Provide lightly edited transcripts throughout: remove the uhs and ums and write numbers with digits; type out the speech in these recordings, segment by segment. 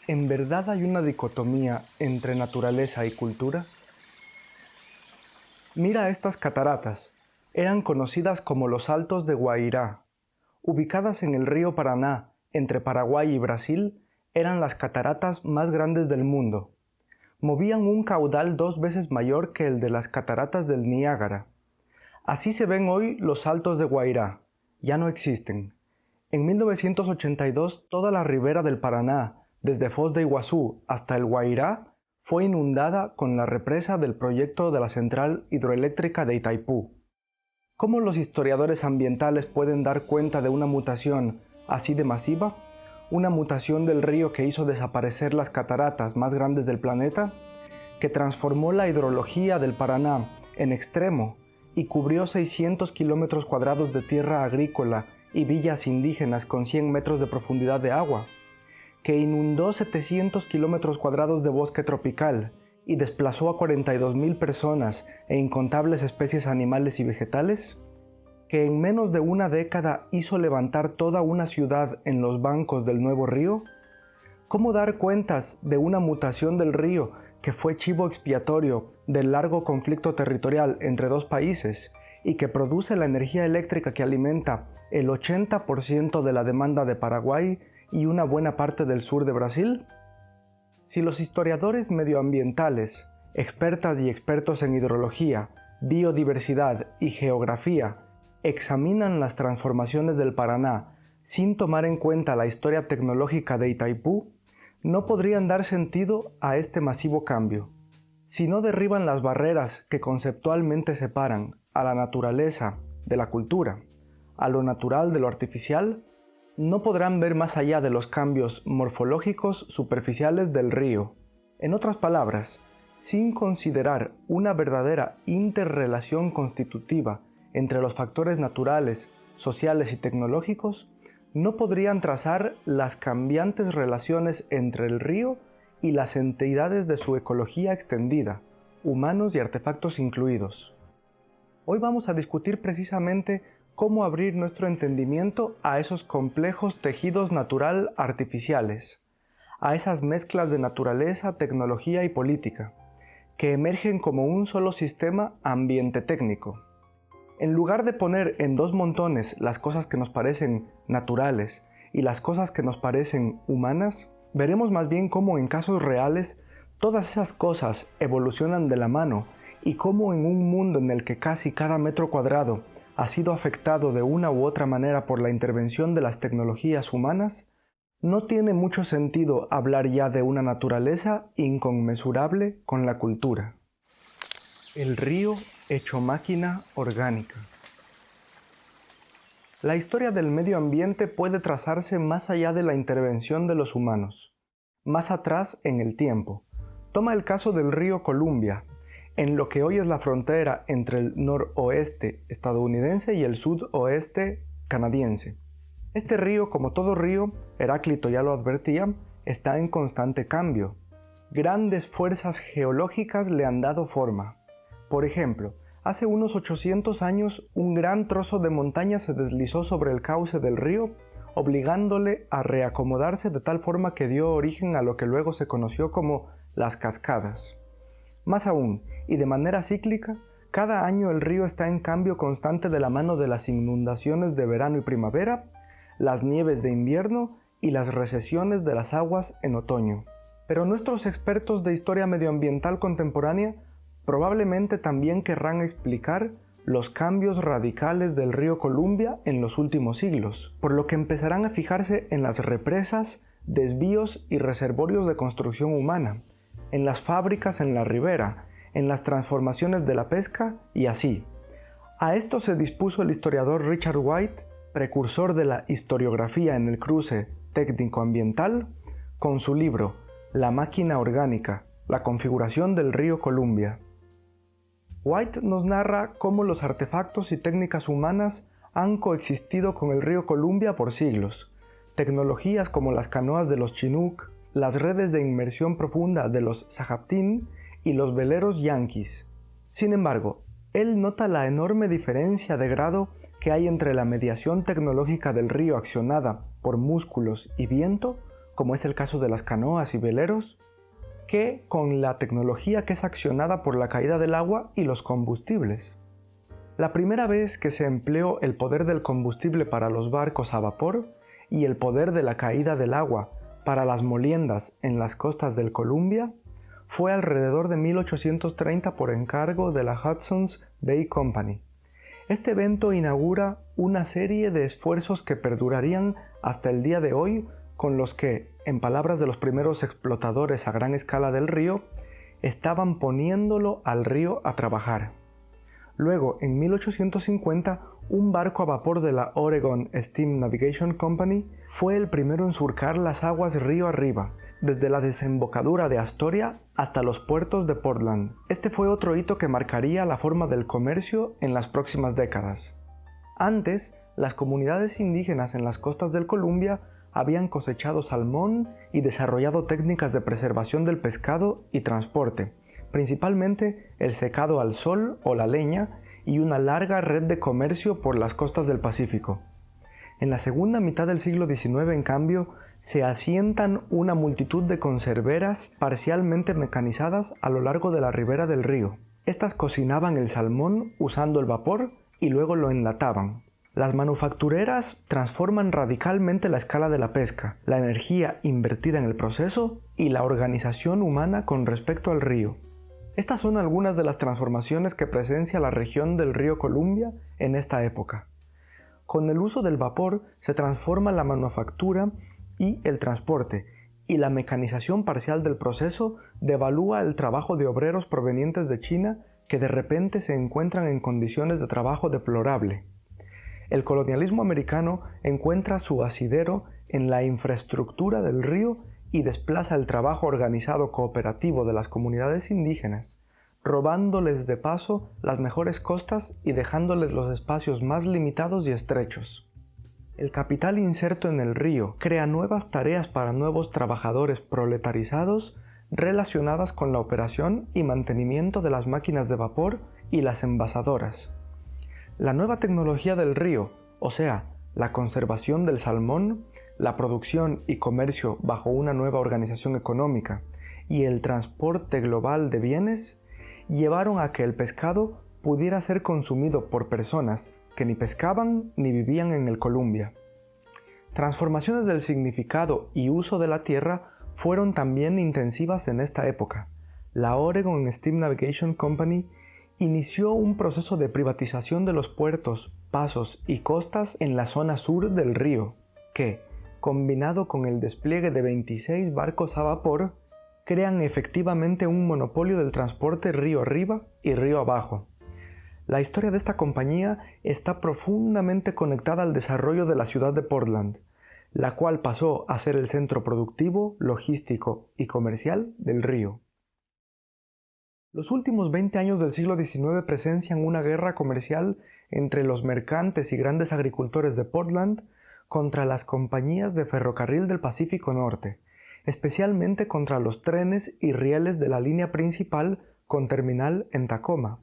¿En verdad hay una dicotomía entre naturaleza y cultura? Mira estas cataratas. Eran conocidas como los Saltos de Guairá. Ubicadas en el río Paraná, entre Paraguay y Brasil, eran las cataratas más grandes del mundo. Movían un caudal 2 veces mayor que el de las cataratas del Niágara. Así se ven hoy los Saltos de Guairá. Ya no existen. En 1982, toda la ribera del Paraná, desde Foz de Iguazú hasta el Guairá, fue inundada con la represa del proyecto de la central hidroeléctrica de Itaipú. ¿Cómo los historiadores ambientales pueden dar cuenta de una mutación así de masiva? ¿Una mutación del río que hizo desaparecer las cataratas más grandes del planeta? ¿Que transformó la hidrología del Paraná en extremo y cubrió 600 kilómetros cuadrados de tierra agrícola y villas indígenas con 100 metros de profundidad de agua? ¿Que inundó 700 kilómetros cuadrados de bosque tropical y desplazó a 42.000 personas e incontables especies animales y vegetales? ¿Que en menos de una década hizo levantar toda una ciudad en los bancos del nuevo río? ¿Cómo dar cuentas de una mutación del río que fue chivo expiatorio del largo conflicto territorial entre dos países y que produce la energía eléctrica que alimenta el 80% de la demanda de Paraguay y una buena parte del sur de Brasil? Si los historiadores medioambientales, expertas y expertos en hidrología, biodiversidad y geografía, examinan las transformaciones del Paraná sin tomar en cuenta la historia tecnológica de Itaipú, no podrían dar sentido a este masivo cambio. Si no derriban las barreras que conceptualmente separan a la naturaleza de la cultura, a lo natural de lo artificial, no podrán ver más allá de los cambios morfológicos superficiales del río. En otras palabras, sin considerar una verdadera interrelación constitutiva entre los factores naturales, sociales y tecnológicos, no podrían trazar las cambiantes relaciones entre el río y las entidades de su ecología extendida, humanos y artefactos incluidos. Hoy vamos a discutir precisamente cómo abrir nuestro entendimiento a esos complejos tejidos natural artificiales, a esas mezclas de naturaleza, tecnología y política, que emergen como un solo sistema ambiente técnico. En lugar de poner en dos montones las cosas que nos parecen naturales y las cosas que nos parecen humanas, veremos más bien cómo en casos reales todas esas cosas evolucionan de la mano y cómo en un mundo en el que casi cada metro cuadrado ha sido afectado de una u otra manera por la intervención de las tecnologías humanas, no tiene mucho sentido hablar ya de una naturaleza inconmensurable con la cultura. El río hecho máquina orgánica. La historia del medio ambiente puede trazarse más allá de la intervención de los humanos, más atrás en el tiempo. Toma el caso del río Columbia, en lo que hoy es la frontera entre el noroeste estadounidense y el sudoeste canadiense. Este río, como todo río, Heráclito ya lo advertía, está en constante cambio. Grandes fuerzas geológicas le han dado forma. Por ejemplo, hace unos 800 años un gran trozo de montaña se deslizó sobre el cauce del río, obligándole a reacomodarse de tal forma que dio origen a lo que luego se conoció como las cascadas. Más aún, y de manera cíclica, cada año el río está en cambio constante de la mano de las inundaciones de verano y primavera, las nieves de invierno y las recesiones de las aguas en otoño. Pero nuestros expertos de historia medioambiental contemporánea probablemente también querrán explicar los cambios radicales del río Columbia en los últimos siglos, por lo que empezarán a fijarse en las represas, desvíos y reservorios de construcción humana, en las fábricas en la ribera, en las transformaciones de la pesca y así. A esto se dispuso el historiador Richard White, precursor de la historiografía en el cruce técnico-ambiental, con su libro La máquina orgánica, la configuración del río Columbia. White nos narra cómo los artefactos y técnicas humanas han coexistido con el río Columbia por siglos. Tecnologías como las canoas de los Chinook, las redes de inmersión profunda de los Sahaptin y los veleros yanquis. Sin embargo, él nota la enorme diferencia de grado que hay entre la mediación tecnológica del río accionada por músculos y viento como es el caso de las canoas y veleros, que con la tecnología que es accionada por la caída del agua y los combustibles. La primera vez que se empleó el poder del combustible para los barcos a vapor y el poder de la caída del agua para las moliendas en las costas del Columbia fue alrededor de 1830 por encargo de la Hudson's Bay Company. Este evento inaugura una serie de esfuerzos que perdurarían hasta el día de hoy, con los que, en palabras de los primeros explotadores a gran escala del río, estaban poniéndolo al río a trabajar. Luego, en 1850, un barco a vapor de la Oregon Steam Navigation Company fue el primero en surcar las aguas río arriba, desde la desembocadura de Astoria hasta los puertos de Portland. Este fue otro hito que marcaría la forma del comercio en las próximas décadas. Antes, las comunidades indígenas en las costas del Columbia habían cosechado salmón y desarrollado técnicas de preservación del pescado y transporte, principalmente el secado al sol o la leña y una larga red de comercio por las costas del Pacífico. En la segunda mitad del siglo XIX, en cambio, se asientan una multitud de conserveras parcialmente mecanizadas a lo largo de la ribera del río. Estas cocinaban el salmón usando el vapor y luego lo enlataban. Las manufactureras transforman radicalmente la escala de la pesca, la energía invertida en el proceso y la organización humana con respecto al río. Estas son algunas de las transformaciones que presencia la región del río Columbia en esta época. Con el uso del vapor se transforma la manufactura y el transporte, y la mecanización parcial del proceso devalúa el trabajo de obreros provenientes de China que de repente se encuentran en condiciones de trabajo deplorable. El colonialismo americano encuentra su asidero en la infraestructura del río y desplaza el trabajo organizado cooperativo de las comunidades indígenas, robándoles de paso las mejores costas y dejándoles los espacios más limitados y estrechos. El capital inserto en el río crea nuevas tareas para nuevos trabajadores proletarizados relacionadas con la operación y mantenimiento de las máquinas de vapor y las envasadoras. La nueva tecnología del río, o sea, la conservación del salmón, la producción y comercio bajo una nueva organización económica y el transporte global de bienes, llevaron a que el pescado pudiera ser consumido por personas que ni pescaban ni vivían en el Columbia. Transformaciones del significado y uso de la tierra fueron también intensivas en esta época. La Oregon Steam Navigation Company inició un proceso de privatización de los puertos, pasos y costas en la zona sur del río, que, combinado con el despliegue de 26 barcos a vapor, crean efectivamente un monopolio del transporte río arriba y río abajo. La historia de esta compañía está profundamente conectada al desarrollo de la ciudad de Portland, la cual pasó a ser el centro productivo, logístico y comercial del río. Los últimos 20 años del siglo XIX presencian una guerra comercial entre los mercantes y grandes agricultores de Portland contra las compañías de ferrocarril del Pacífico Norte, especialmente contra los trenes y rieles de la línea principal con terminal en Tacoma.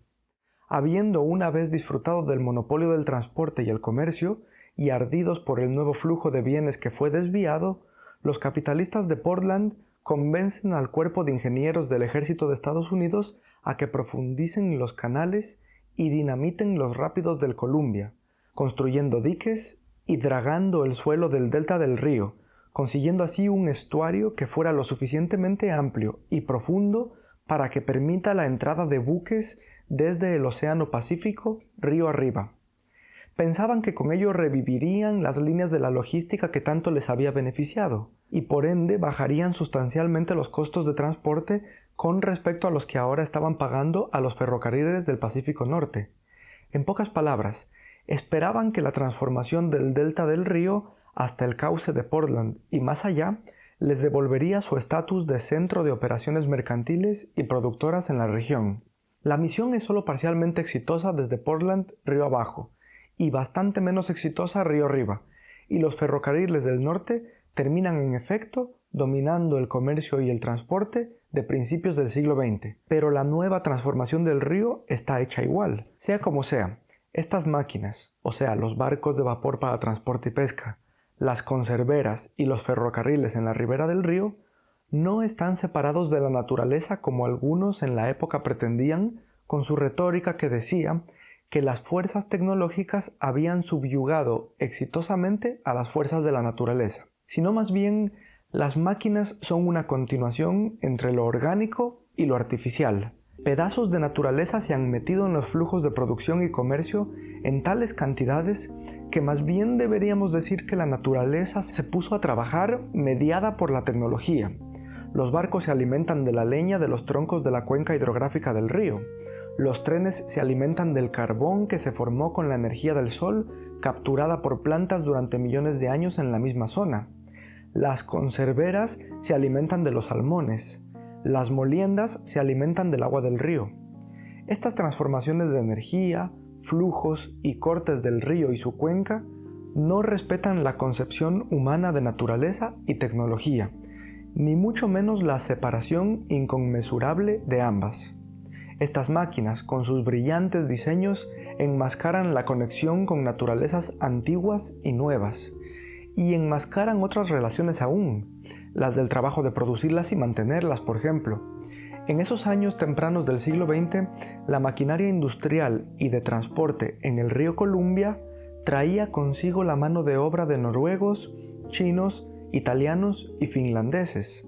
Habiendo una vez disfrutado del monopolio del transporte y el comercio, y ardidos por el nuevo flujo de bienes que fue desviado, los capitalistas de Portland convencen al cuerpo de ingenieros del ejército de Estados Unidos a que profundicen los canales y dinamiten los rápidos del Columbia, construyendo diques y dragando el suelo del delta del río, consiguiendo así un estuario que fuera lo suficientemente amplio y profundo para que permita la entrada de buques desde el Océano Pacífico río arriba. Pensaban que con ello revivirían las líneas de la logística que tanto les había beneficiado, y por ende bajarían sustancialmente los costos de transporte con respecto a los que ahora estaban pagando a los ferrocarriles del Pacífico Norte. En pocas palabras, esperaban que la transformación del delta del río hasta el cauce de Portland y más allá les devolvería su estatus de centro de operaciones mercantiles y productoras en la región. La misión es solo parcialmente exitosa desde Portland río abajo, y bastante menos exitosa río arriba, y los ferrocarriles del norte terminan en efecto dominando el comercio y el transporte de principios del siglo XX. Pero la nueva transformación del río está hecha igual. Sea como sea, estas máquinas, o sea, los barcos de vapor para transporte y pesca, las conserveras y los ferrocarriles en la ribera del río no están separados de la naturaleza como algunos en la época pretendían con su retórica que decía que las fuerzas tecnológicas habían subyugado exitosamente a las fuerzas de la naturaleza, sino más bien las máquinas son una continuación entre lo orgánico y lo artificial. Pedazos de naturaleza se han metido en los flujos de producción y comercio en tales cantidades que más bien deberíamos decir que la naturaleza se puso a trabajar mediada por la tecnología. Los barcos se alimentan de la leña de los troncos de la cuenca hidrográfica del río. Los trenes se alimentan del carbón que se formó con la energía del sol capturada por plantas durante millones de años en la misma zona. Las conserveras se alimentan de los salmones. Las moliendas se alimentan del agua del río. Estas transformaciones de energía, flujos y cortes del río y su cuenca no respetan la concepción humana de naturaleza y tecnología, ni mucho menos la separación inconmensurable de ambas. Estas máquinas, con sus brillantes diseños, enmascaran la conexión con naturalezas antiguas y nuevas, y enmascaran otras relaciones aún, las del trabajo de producirlas y mantenerlas, por ejemplo. En esos años tempranos del siglo XX, la maquinaria industrial y de transporte en el río Columbia traía consigo la mano de obra de noruegos, chinos, italianos y finlandeses.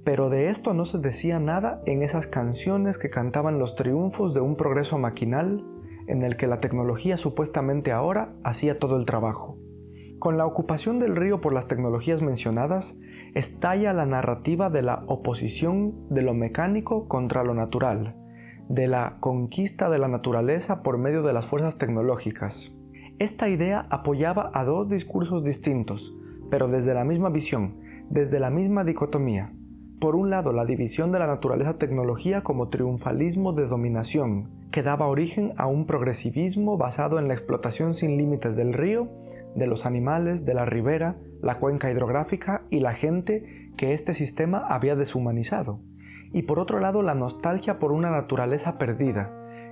Pero de esto no se decía nada en esas canciones que cantaban los triunfos de un progreso maquinal en el que la tecnología supuestamente ahora hacía todo el trabajo. Con la ocupación del río por las tecnologías mencionadas, estalla la narrativa de la oposición de lo mecánico contra lo natural, de la conquista de la naturaleza por medio de las fuerzas tecnológicas. Esta idea apoyaba a dos discursos distintos, pero desde la misma visión, desde la misma dicotomía. Por un lado, la división de la naturaleza-tecnología como triunfalismo de dominación, que daba origen a un progresivismo basado en la explotación sin límites del río, de los animales, de la ribera, la cuenca hidrográfica y la gente que este sistema había deshumanizado. Y por otro lado, la nostalgia por una naturaleza perdida,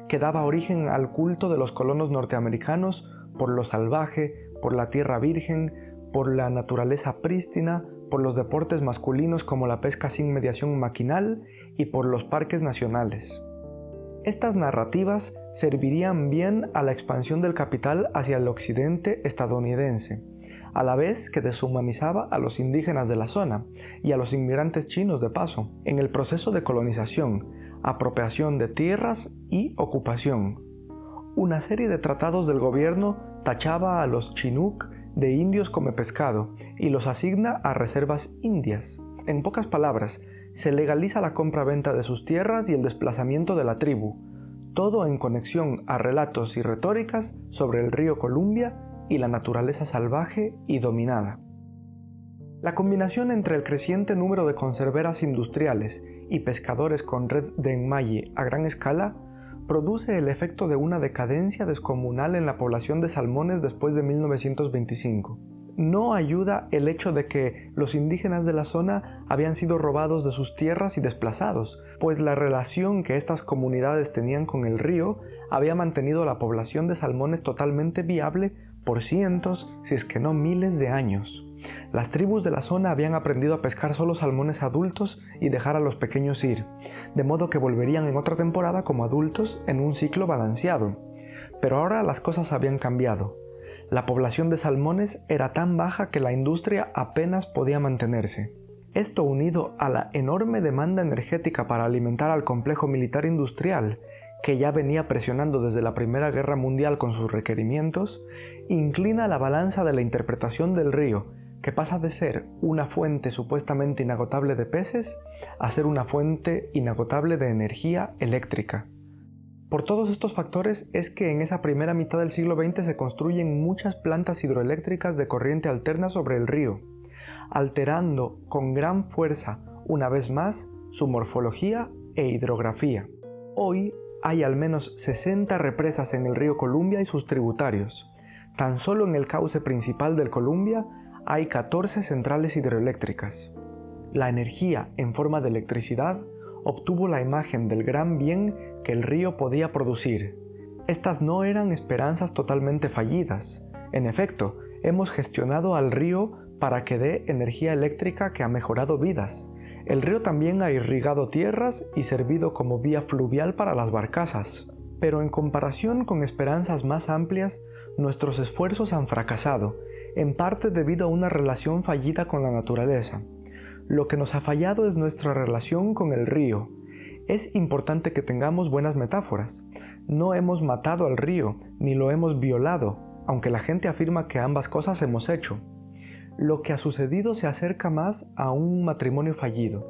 que daba origen al culto de los colonos norteamericanos por lo salvaje, por la tierra virgen, por la naturaleza prístina, por los deportes masculinos como la pesca sin mediación maquinal y por los parques nacionales. Estas narrativas servirían bien a la expansión del capital hacia el occidente estadounidense, a la vez que deshumanizaba a los indígenas de la zona y a los inmigrantes chinos de paso, en el proceso de colonización, apropiación de tierras y ocupación. Una serie de tratados del gobierno tachaba a los Chinook de indios come pescado y los asigna a reservas indias. En pocas palabras, se legaliza la compra-venta de sus tierras y el desplazamiento de la tribu, todo en conexión a relatos y retóricas sobre el río Columbia y la naturaleza salvaje y dominada. La combinación entre el creciente número de conserveras industriales y pescadores con red de enmalle a gran escala produce el efecto de una decadencia descomunal en la población de salmones después de 1925. No ayuda el hecho de que los indígenas de la zona habían sido robados de sus tierras y desplazados, pues la relación que estas comunidades tenían con el río había mantenido a la población de salmones totalmente viable por cientos, si es que no miles de años. Las tribus de la zona habían aprendido a pescar solo salmones adultos y dejar a los pequeños ir, de modo que volverían en otra temporada como adultos en un ciclo balanceado. Pero ahora las cosas habían cambiado. La población de salmones era tan baja que la industria apenas podía mantenerse. Esto, unido a la enorme demanda energética para alimentar al complejo militar industrial, que ya venía presionando desde la Primera Guerra Mundial con sus requerimientos, inclina la balanza de la interpretación del río, que pasa de ser una fuente supuestamente inagotable de peces a ser una fuente inagotable de energía eléctrica. Por todos estos factores es que en esa primera mitad del siglo XX se construyen muchas plantas hidroeléctricas de corriente alterna sobre el río, alterando con gran fuerza, una vez más, su morfología e hidrografía. Hoy hay al menos 60 represas en el río Columbia y sus tributarios. Tan solo en el cauce principal del Columbia hay 14 centrales hidroeléctricas. La energía en forma de electricidad obtuvo la imagen del gran bien que el río podía producir. Estas no eran esperanzas totalmente fallidas. En efecto, Hemos gestionado al río para que dé energía eléctrica que ha mejorado vidas. El río también ha irrigado tierras y servido como vía fluvial para las barcazas. Pero en comparación con esperanzas más amplias, nuestros esfuerzos han fracasado, en parte debido a una relación fallida con la naturaleza. Lo que nos ha fallado es nuestra relación con el río. Es importante que tengamos buenas metáforas. No hemos matado al río, ni lo hemos violado, aunque la gente afirma que ambas cosas hemos hecho. Lo que ha sucedido se acerca más a un matrimonio fallido.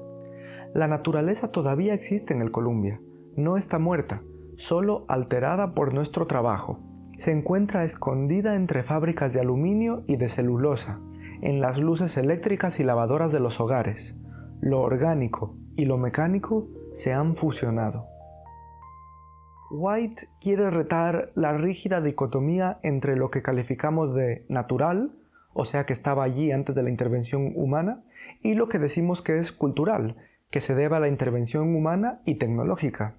La naturaleza todavía existe en el Columbia, no está muerta, solo alterada por nuestro trabajo. Se encuentra escondida entre fábricas de aluminio y de celulosa, en las luces eléctricas y lavadoras de los hogares. Lo orgánico y lo mecánico se han fusionado. White quiere retar la rígida dicotomía entre lo que calificamos de natural, o sea que estaba allí antes de la intervención humana, y lo que decimos que es cultural, que se debe a la intervención humana y tecnológica.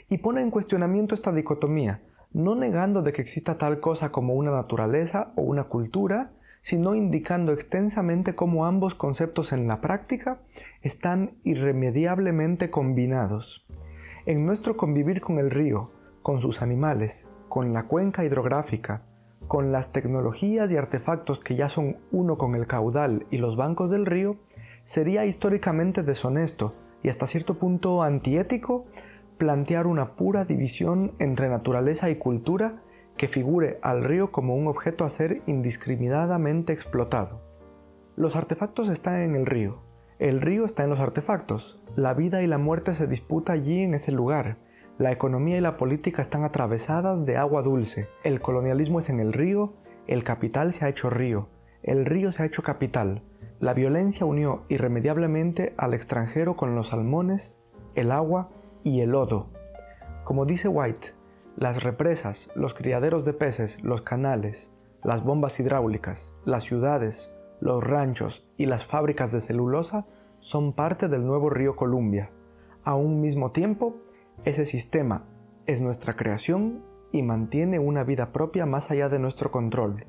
Y pone en cuestionamiento esta dicotomía, no negando de que exista tal cosa como una naturaleza o una cultura, sino indicando extensamente cómo ambos conceptos en la práctica están irremediablemente combinados. En nuestro convivir con el río, con sus animales, con la cuenca hidrográfica, con las tecnologías y artefactos que ya son uno con el caudal y los bancos del río, sería históricamente deshonesto y hasta cierto punto antiético plantear una pura división entre naturaleza y cultura que figure al río como un objeto a ser indiscriminadamente explotado. Los artefactos están en el río está en los artefactos, la vida y la muerte se disputa allí en ese lugar, la economía y la política están atravesadas de agua dulce, el colonialismo es en el río, el capital se ha hecho río, el río se ha hecho capital, la violencia unió irremediablemente al extranjero con los salmones, el agua y el lodo. Como dice White, las represas, los criaderos de peces, los canales, las bombas hidráulicas, las ciudades, los ranchos y las fábricas de celulosa son parte del nuevo río Columbia. A un mismo tiempo, ese sistema es nuestra creación y mantiene una vida propia más allá de nuestro control.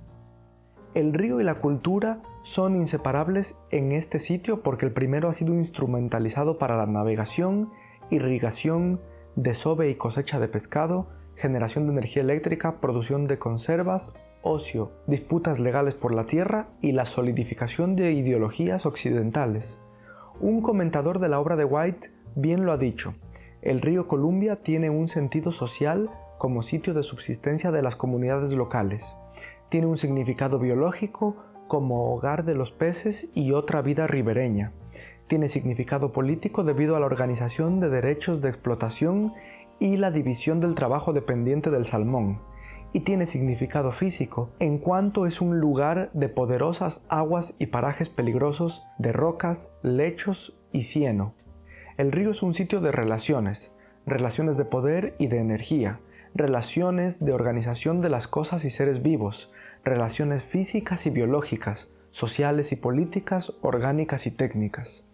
El río y la cultura son inseparables en este sitio porque el primero ha sido instrumentalizado para la navegación, irrigación, desove y cosecha de pescado, generación de energía eléctrica, producción de conservas, ocio, disputas legales por la tierra y la solidificación de ideologías occidentales. Un comentador de la obra de White bien lo ha dicho, el río Columbia tiene un sentido social como sitio de subsistencia de las comunidades locales. Tiene un significado biológico como hogar de los peces y otra vida ribereña. Tiene significado político debido a la organización de derechos de explotación y la división del trabajo dependiente del salmón, y tiene significado físico en cuanto es un lugar de poderosas aguas y parajes peligrosos de rocas, lechos y cieno. El río es un sitio de relaciones de poder y de energía, relaciones de organización de las cosas y seres vivos, relaciones físicas y biológicas, sociales y políticas, orgánicas y técnicas.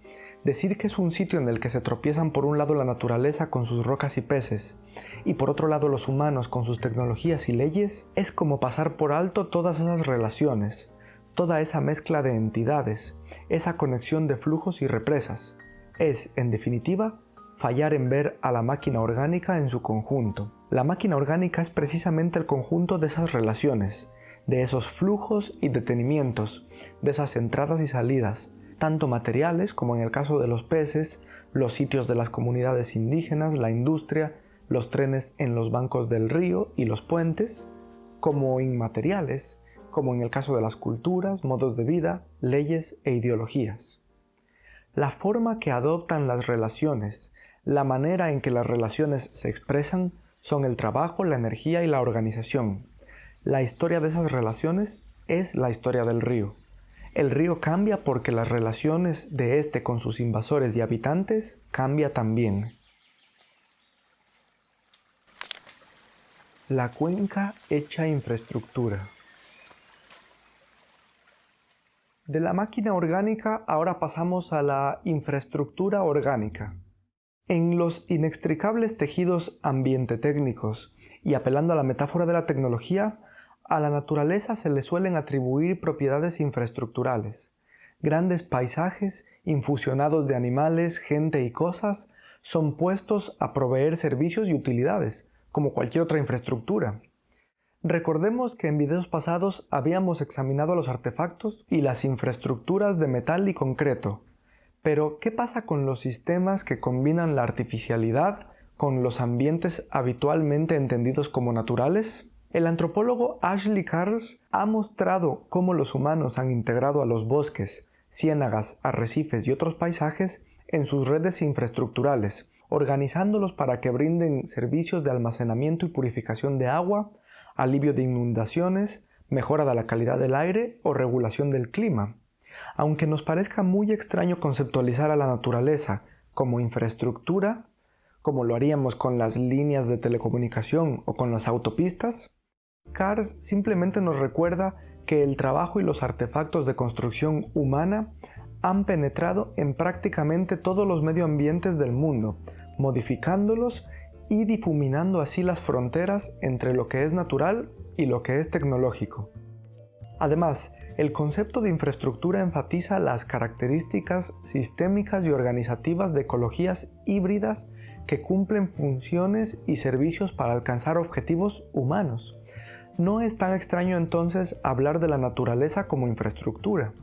Decir que es un sitio en el que se tropiezan por un lado la naturaleza con sus rocas y peces, y por otro lado los humanos con sus tecnologías y leyes, es como pasar por alto todas esas relaciones, toda esa mezcla de entidades, esa conexión de flujos y represas. Es, en definitiva, fallar en ver a la máquina orgánica en su conjunto. La máquina orgánica es precisamente el conjunto de esas relaciones, de esos flujos y detenimientos, de esas entradas y salidas, tanto materiales como en el caso de los peces, los sitios de las comunidades indígenas, la industria, los trenes en los bancos del río y los puentes, como inmateriales, como en el caso de las culturas, modos de vida, leyes e ideologías. La forma que adoptan las relaciones, la manera en que las relaciones se expresan, son el trabajo, la energía y la organización. La historia de esas relaciones es la historia del río. El río cambia porque las relaciones de este con sus invasores y habitantes cambia también. La cuenca hecha infraestructura. De la máquina orgánica ahora pasamos a la infraestructura orgánica. En los inextricables tejidos ambiente-técnicos y apelando a la metáfora de la tecnología, A la naturaleza se le suelen atribuir propiedades infraestructurales. Grandes paisajes, infusionados de animales, gente y cosas, son puestos a proveer servicios y utilidades, como cualquier otra infraestructura. Recordemos que en videos pasados habíamos examinado los artefactos y las infraestructuras de metal y concreto. Pero, ¿qué pasa con los sistemas que combinan la artificialidad con los ambientes habitualmente entendidos como naturales? El antropólogo Ashley Carrs ha mostrado cómo los humanos han integrado a los bosques, ciénagas, arrecifes y otros paisajes en sus redes infraestructurales, organizándolos para que brinden servicios de almacenamiento y purificación de agua, alivio de inundaciones, mejora de la calidad del aire o regulación del clima. Aunque nos parezca muy extraño conceptualizar a la naturaleza como infraestructura, como lo haríamos con las líneas de telecomunicación o con las autopistas, Carrs simplemente nos recuerda que el trabajo y los artefactos de construcción humana han penetrado en prácticamente todos los medioambientes del mundo, modificándolos y difuminando así las fronteras entre lo que es natural y lo que es tecnológico. Además, el concepto de infraestructura enfatiza las características sistémicas y organizativas de ecologías híbridas que cumplen funciones y servicios para alcanzar objetivos humanos. No es tan extraño entonces hablar de la naturaleza como infraestructura.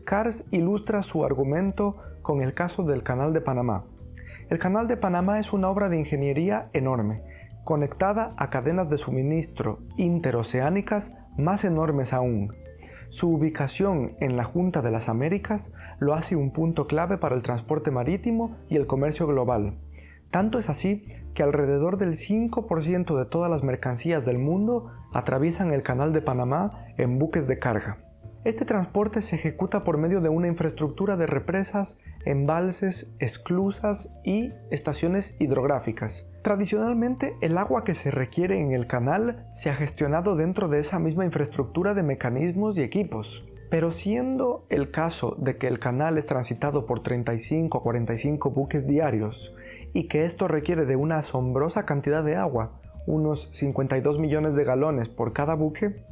Carrs ilustra su argumento con el caso del Canal de Panamá. El Canal de Panamá es una obra de ingeniería enorme, conectada a cadenas de suministro interoceánicas más enormes aún. Su ubicación en la Junta de las Américas lo hace un punto clave para el transporte marítimo y el comercio global. Tanto es así que alrededor del 5% de todas las mercancías del mundo atraviesan el Canal de Panamá en buques de carga. Este transporte se ejecuta por medio de una infraestructura de represas, embalses, esclusas y estaciones hidrográficas. Tradicionalmente, el agua que se requiere en el canal se ha gestionado dentro de esa misma infraestructura de mecanismos y equipos. Pero siendo el caso de que el canal es transitado por 35 a 45 buques diarios y que esto requiere de una asombrosa cantidad de agua, unos 52 millones de galones por cada buque,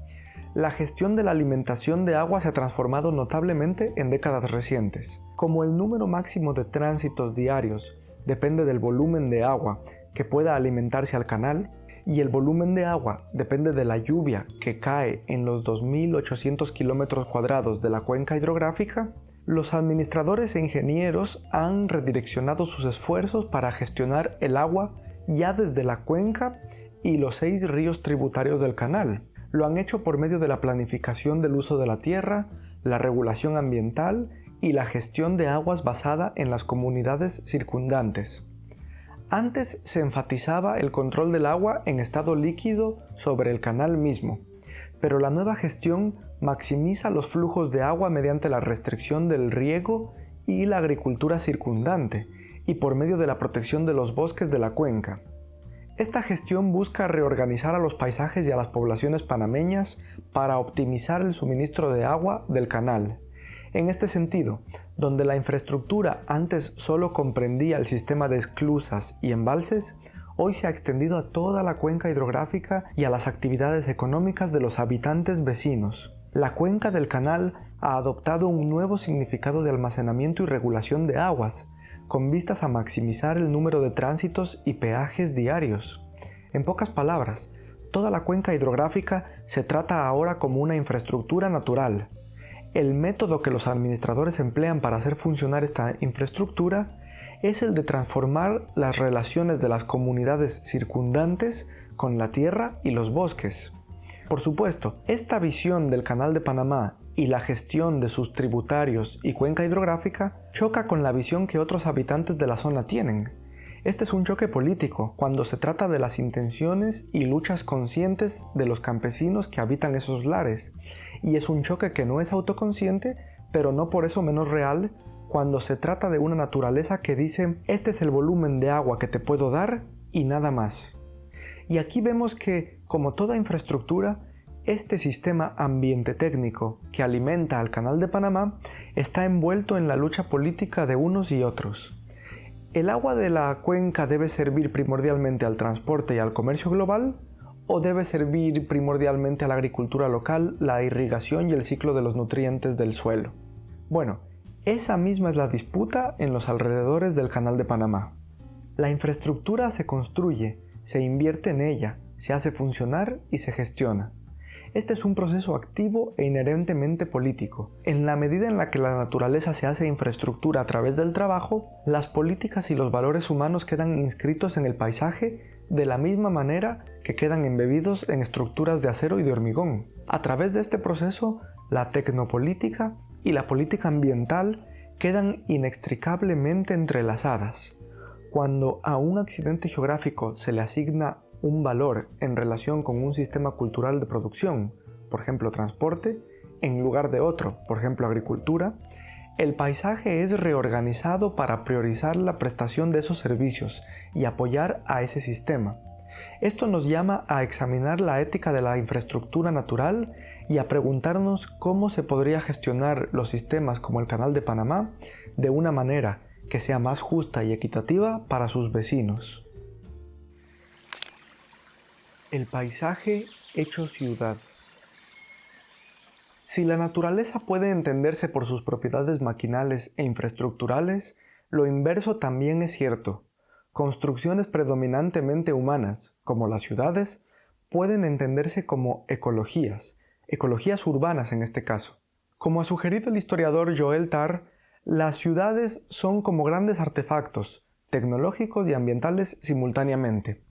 la gestión de la alimentación de agua se ha transformado notablemente en décadas recientes. Como el número máximo de tránsitos diarios depende del volumen de agua que pueda alimentarse al canal, y el volumen de agua depende de la lluvia que cae en los 2.800 kilómetros cuadrados de la cuenca hidrográfica, los administradores e ingenieros han redireccionado sus esfuerzos para gestionar el agua ya desde la cuenca y los 6 ríos tributarios del canal. Lo han hecho por medio de la planificación del uso de la tierra, la regulación ambiental y la gestión de aguas basada en las comunidades circundantes. Antes se enfatizaba el control del agua en estado líquido sobre el canal mismo, pero la nueva gestión maximiza los flujos de agua mediante la restricción del riego y la agricultura circundante, y por medio de la protección de los bosques de la cuenca. Esta gestión busca reorganizar a los paisajes y a las poblaciones panameñas para optimizar el suministro de agua del canal. En este sentido, donde la infraestructura antes solo comprendía el sistema de esclusas y embalses, hoy se ha extendido a toda la cuenca hidrográfica y a las actividades económicas de los habitantes vecinos. La cuenca del canal ha adoptado un nuevo significado de almacenamiento y regulación de aguas, con vistas a maximizar el número de tránsitos y peajes diarios. En pocas palabras, toda la cuenca hidrográfica se trata ahora como una infraestructura natural. El método que los administradores emplean para hacer funcionar esta infraestructura es el de transformar las relaciones de las comunidades circundantes con la tierra y los bosques. Por supuesto, esta visión del Canal de Panamá y la gestión de sus tributarios y cuenca hidrográfica choca con la visión que otros habitantes de la zona tienen. Este es un choque político cuando se trata de las intenciones y luchas conscientes de los campesinos que habitan esos lares, y es un choque que no es autoconsciente, pero no por eso menos real, cuando se trata de una naturaleza que dice: este es el volumen de agua que te puedo dar y nada más. Y aquí vemos que, como toda infraestructura, este sistema ambiente técnico que alimenta al Canal de Panamá está envuelto en la lucha política de unos y otros. ¿El agua de la cuenca debe servir primordialmente al transporte y al comercio global? ¿O debe servir primordialmente a la agricultura local la irrigación y el ciclo de los nutrientes del suelo? Bueno, esa misma es la disputa en los alrededores del Canal de Panamá. La infraestructura se construye, se invierte en ella, se hace funcionar y se gestiona. Este es un proceso activo e inherentemente político. En la medida en la que la naturaleza se hace infraestructura a través del trabajo, las políticas y los valores humanos quedan inscritos en el paisaje de la misma manera que quedan embebidos en estructuras de acero y de hormigón. A través de este proceso, la tecnopolítica y la política ambiental quedan inextricablemente entrelazadas. Cuando a un accidente geográfico se le asigna un valor en relación con un sistema cultural de producción, por ejemplo transporte, en lugar de otro, por ejemplo agricultura, el paisaje es reorganizado para priorizar la prestación de esos servicios y apoyar a ese sistema. Esto nos llama a examinar la ética de la infraestructura natural y a preguntarnos cómo se podría gestionar los sistemas como el Canal de Panamá de una manera que sea más justa y equitativa para sus vecinos. El paisaje hecho ciudad. Si la naturaleza puede entenderse por sus propiedades maquinales e infraestructurales, lo inverso también es cierto. Construcciones predominantemente humanas, como las ciudades, pueden entenderse como ecologías urbanas en este caso. Como ha sugerido el historiador Joel Tarr, las ciudades son como grandes artefactos, tecnológicos y ambientales simultáneamente.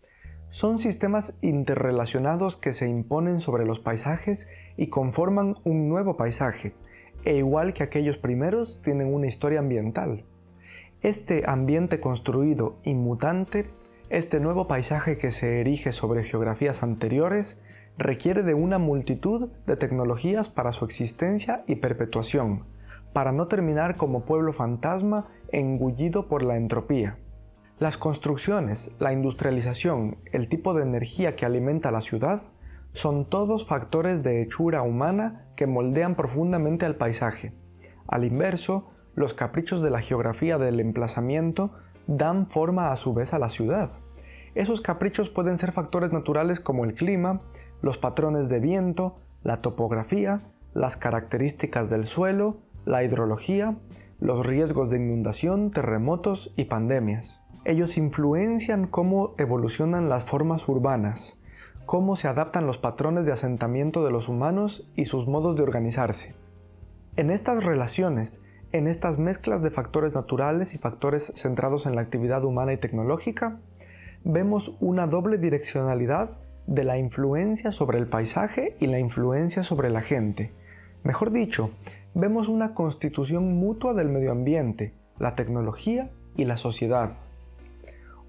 Son sistemas interrelacionados que se imponen sobre los paisajes y conforman un nuevo paisaje, e igual que aquellos primeros tienen una historia ambiental. Este ambiente construido y mutante, este nuevo paisaje que se erige sobre geografías anteriores, requiere de una multitud de tecnologías para su existencia y perpetuación, para no terminar como pueblo fantasma engullido por la entropía. Las construcciones, la industrialización, el tipo de energía que alimenta la ciudad, son todos factores de hechura humana que moldean profundamente al paisaje. Al inverso, los caprichos de la geografía del emplazamiento dan forma a su vez a la ciudad. Esos caprichos pueden ser factores naturales como el clima, los patrones de viento, la topografía, las características del suelo, la hidrología, los riesgos de inundación, terremotos y pandemias. Ellos influencian cómo evolucionan las formas urbanas, cómo se adaptan los patrones de asentamiento de los humanos y sus modos de organizarse. En estas relaciones, en estas mezclas de factores naturales y factores centrados en la actividad humana y tecnológica, vemos una doble direccionalidad de la influencia sobre el paisaje y la influencia sobre la gente. Mejor dicho, vemos una constitución mutua del medio ambiente, la tecnología y la sociedad.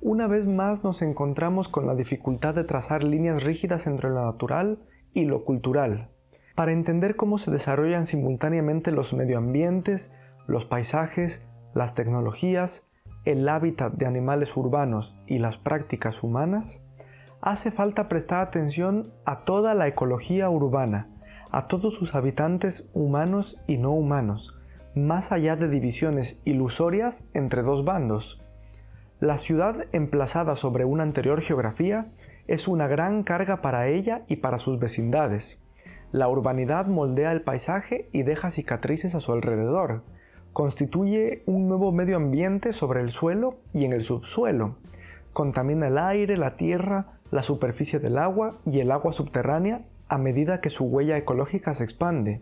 Una vez más nos encontramos con la dificultad de trazar líneas rígidas entre lo natural y lo cultural. Para entender cómo se desarrollan simultáneamente los medioambientes, los paisajes, las tecnologías, el hábitat de animales urbanos y las prácticas humanas, hace falta prestar atención a toda la ecología urbana, a todos sus habitantes humanos y no humanos, más allá de divisiones ilusorias entre dos bandos. La ciudad emplazada sobre una anterior geografía es una gran carga para ella y para sus vecindades. La urbanidad moldea el paisaje y deja cicatrices a su alrededor. Constituye un nuevo medio ambiente sobre el suelo y en el subsuelo. Contamina el aire, la tierra, la superficie del agua y el agua subterránea a medida que su huella ecológica se expande.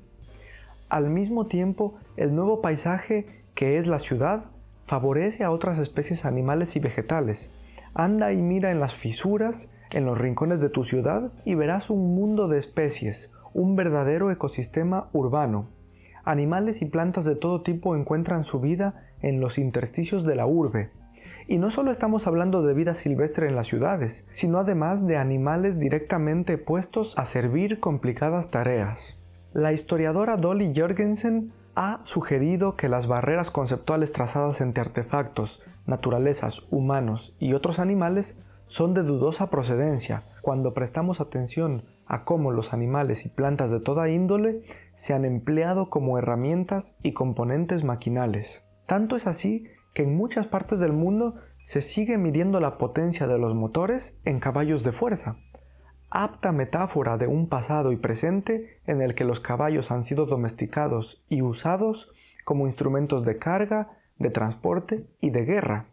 Al mismo tiempo, el nuevo paisaje que es la ciudad favorece a otras especies animales y vegetales. Anda y mira en las fisuras, en los rincones de tu ciudad y verás un mundo de especies, un verdadero ecosistema urbano. Animales y plantas de todo tipo encuentran su vida en los intersticios de la urbe. Y no solo estamos hablando de vida silvestre en las ciudades, sino además de animales directamente puestos a servir complicadas tareas. La historiadora Dolly Jorgensen ha sugerido que las barreras conceptuales trazadas entre artefactos, naturalezas, humanos y otros animales son de dudosa procedencia cuando prestamos atención a cómo los animales y plantas de toda índole se han empleado como herramientas y componentes maquinales. Tanto es así que en muchas partes del mundo se sigue midiendo la potencia de los motores en caballos de fuerza. apta metáfora de un pasado y presente en el que los caballos han sido domesticados y usados como instrumentos de carga, de transporte y de guerra.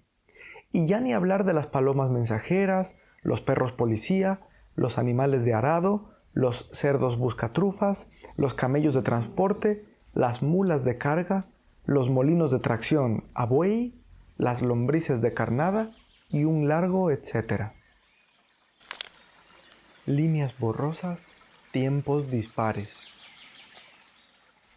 Y ya ni hablar de las palomas mensajeras, los perros policía, los animales de arado, los cerdos buscatrufas, los camellos de transporte, las mulas de carga, los molinos de tracción a buey, las lombrices de carnada y un largo etcétera. Líneas borrosas, tiempos dispares.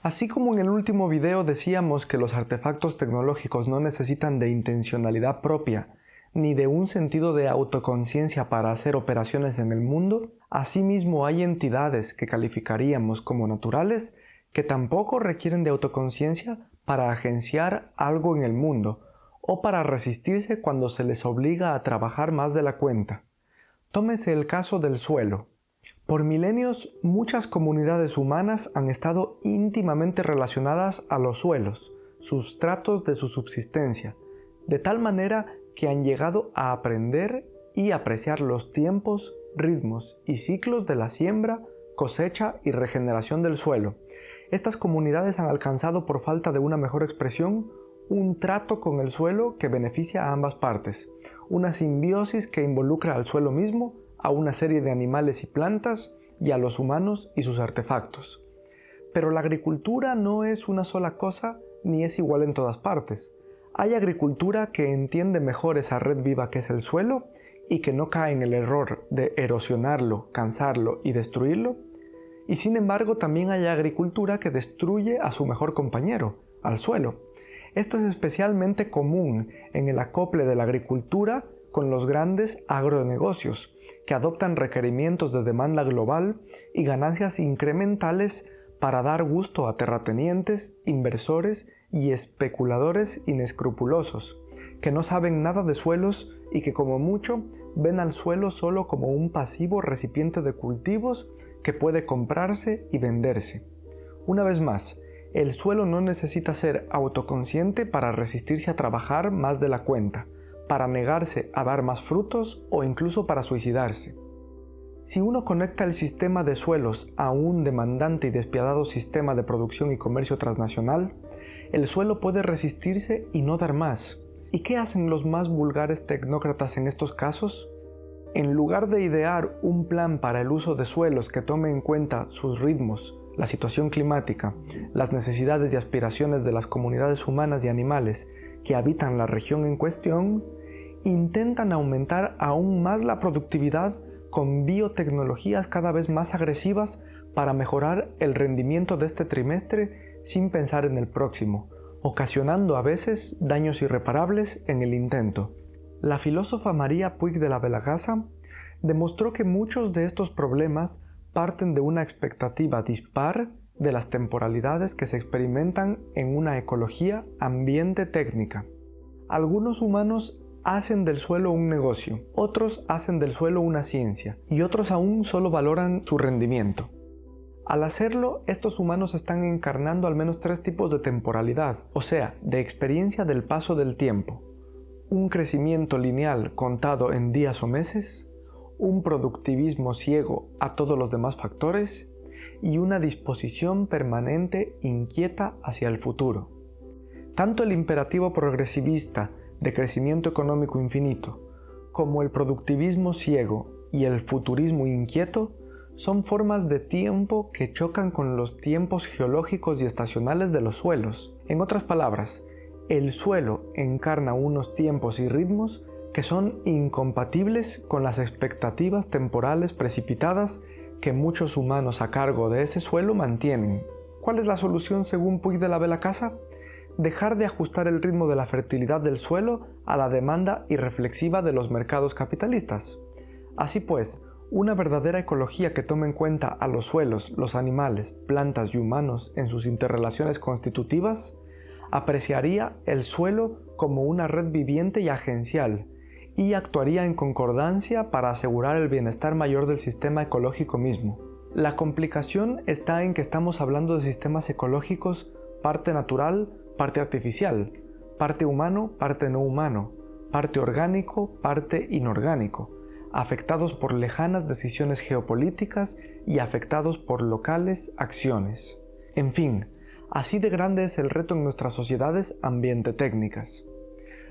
Así como en el último video decíamos que los artefactos tecnológicos no necesitan de intencionalidad propia, ni de un sentido de autoconciencia para hacer operaciones en el mundo, asimismo hay entidades que calificaríamos como naturales que tampoco requieren de autoconciencia para agenciar algo en el mundo o para resistirse cuando se les obliga a trabajar más de la cuenta. Tómese el caso del suelo. Por milenios, muchas comunidades humanas han estado íntimamente relacionadas a los suelos, substratos de su subsistencia, de tal manera que han llegado a aprender y apreciar los tiempos, ritmos y ciclos de la siembra, cosecha y regeneración del suelo. Estas comunidades han alcanzado, por falta de una mejor expresión, un trato con el suelo que beneficia a ambas partes, una simbiosis que involucra al suelo mismo, a una serie de animales y plantas, y a los humanos y sus artefactos. Pero la agricultura no es una sola cosa ni es igual en todas partes. Hay agricultura que entiende mejor esa red viva que es el suelo y que no cae en el error de erosionarlo, cansarlo y destruirlo. Y sin embargo también hay agricultura que destruye a su mejor compañero, al suelo. Esto es especialmente común en el acople de la agricultura con los grandes agronegocios, que adoptan requerimientos de demanda global y ganancias incrementales para dar gusto a terratenientes, inversores y especuladores inescrupulosos, que no saben nada de suelos y que como mucho ven al suelo solo como un pasivo recipiente de cultivos que puede comprarse y venderse. Una vez más, el suelo no necesita ser autoconsciente para resistirse a trabajar más de la cuenta, para negarse a dar más frutos o incluso para suicidarse. Si uno conecta el sistema de suelos a un demandante y despiadado sistema de producción y comercio transnacional, el suelo puede resistirse y no dar más. ¿Y qué hacen los más vulgares tecnócratas en estos casos? En lugar de idear un plan para el uso de suelos que tome en cuenta sus ritmos, la situación climática, las necesidades y aspiraciones de las comunidades humanas y animales que habitan la región en cuestión, intentan aumentar aún más la productividad con biotecnologías cada vez más agresivas para mejorar el rendimiento de este trimestre sin pensar en el próximo, ocasionando a veces daños irreparables en el intento. La filósofa María Puig de la Belagasa demostró que muchos de estos problemas parten de una expectativa dispar de las temporalidades que se experimentan en una ecología ambiente técnica. Algunos humanos hacen del suelo un negocio, otros hacen del suelo una ciencia y otros aún solo valoran su rendimiento. Al hacerlo, estos humanos están encarnando al menos 3 tipos de temporalidad, o sea, de experiencia del paso del tiempo. Un crecimiento lineal contado en días o meses, un productivismo ciego a todos los demás factores y una disposición permanente inquieta hacia el futuro. Tanto el imperativo progresivista de crecimiento económico infinito, como el productivismo ciego y el futurismo inquieto son formas de tiempo que chocan con los tiempos geológicos y estacionales de los suelos. En otras palabras, el suelo encarna unos tiempos y ritmos que son incompatibles con las expectativas temporales precipitadas que muchos humanos a cargo de ese suelo mantienen. ¿Cuál es la solución según Puig de la Belagasa? Dejar de ajustar el ritmo de la fertilidad del suelo a la demanda irreflexiva de los mercados capitalistas. Así pues, una verdadera ecología que tome en cuenta a los suelos, los animales, plantas y humanos en sus interrelaciones constitutivas, apreciaría el suelo como una red viviente y agencial, y actuaría en concordancia para asegurar el bienestar mayor del sistema ecológico mismo. La complicación está en que estamos hablando de sistemas ecológicos parte natural, parte artificial, parte humano, parte no humano, parte orgánico, parte inorgánico. afectados por lejanas decisiones geopolíticas y afectados por locales acciones. En fin, así de grande es el reto en nuestras sociedades ambiente-técnicas.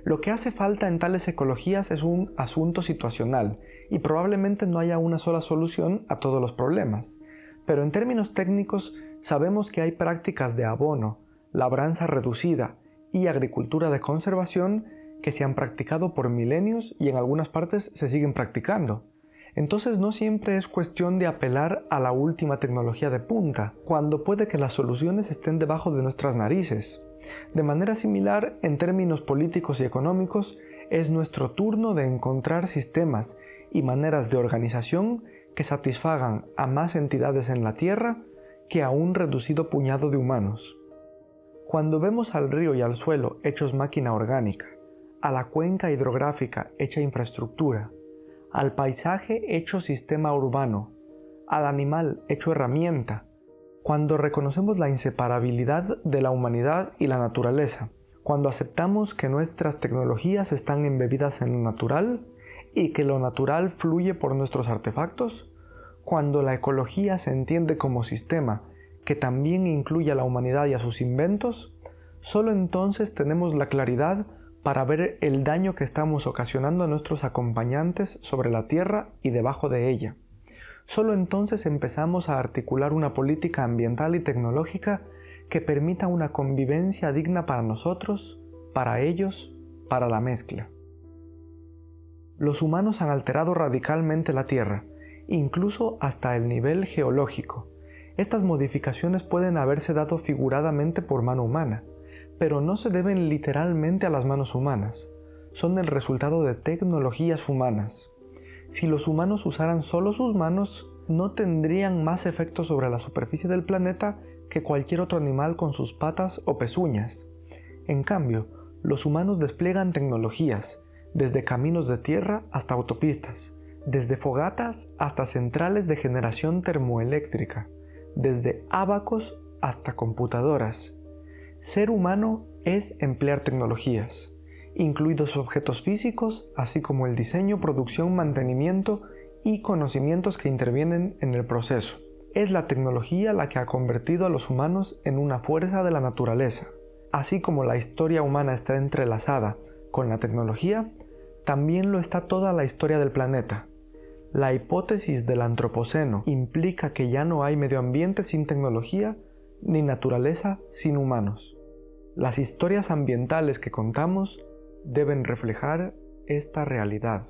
Lo que hace falta en tales ecologías es un asunto situacional y probablemente no haya una sola solución a todos los problemas. Pero en términos técnicos sabemos que hay prácticas de abono, labranza reducida y agricultura de conservación que se han practicado por milenios y en algunas partes se siguen practicando. Entonces no siempre es cuestión de apelar a la última tecnología de punta, cuando puede que las soluciones estén debajo de nuestras narices. De manera similar, en términos políticos y económicos, es nuestro turno de encontrar sistemas y maneras de organización que satisfagan a más entidades en la Tierra que a un reducido puñado de humanos. Cuando vemos al río y al suelo hechos máquina orgánica, a la cuenca hidrográfica hecha infraestructura, al paisaje hecho sistema urbano, al animal hecho herramienta, cuando reconocemos la inseparabilidad de la humanidad y la naturaleza, cuando aceptamos que nuestras tecnologías están embebidas en lo natural y que lo natural fluye por nuestros artefactos, cuando la ecología se entiende como sistema que también incluye a la humanidad y a sus inventos, solo entonces tenemos la claridad para ver el daño que estamos ocasionando a nuestros acompañantes sobre la Tierra y debajo de ella. Solo entonces empezamos a articular una política ambiental y tecnológica que permita una convivencia digna para nosotros, para ellos, para la mezcla. Los humanos han alterado radicalmente la Tierra, incluso hasta el nivel geológico. Estas modificaciones pueden haberse dado figuradamente por mano humana, pero no se deben literalmente a las manos humanas. Son el resultado de tecnologías humanas. Si los humanos usaran solo sus manos, no tendrían más efecto sobre la superficie del planeta que cualquier otro animal con sus patas o pezuñas. En cambio, los humanos despliegan tecnologías, desde caminos de tierra hasta autopistas, desde fogatas hasta centrales de generación termoeléctrica, desde ábacos hasta computadoras. Ser humano es emplear tecnologías, incluidos objetos físicos, así como el diseño, producción, mantenimiento y conocimientos que intervienen en el proceso. Es la tecnología la que ha convertido a los humanos en una fuerza de la naturaleza. Así como la historia humana está entrelazada con la tecnología, también lo está toda la historia del planeta. La hipótesis del antropoceno implica que ya no hay medio ambiente sin tecnología, ni naturaleza sin humanos. Las historias ambientales que contamos deben reflejar esta realidad.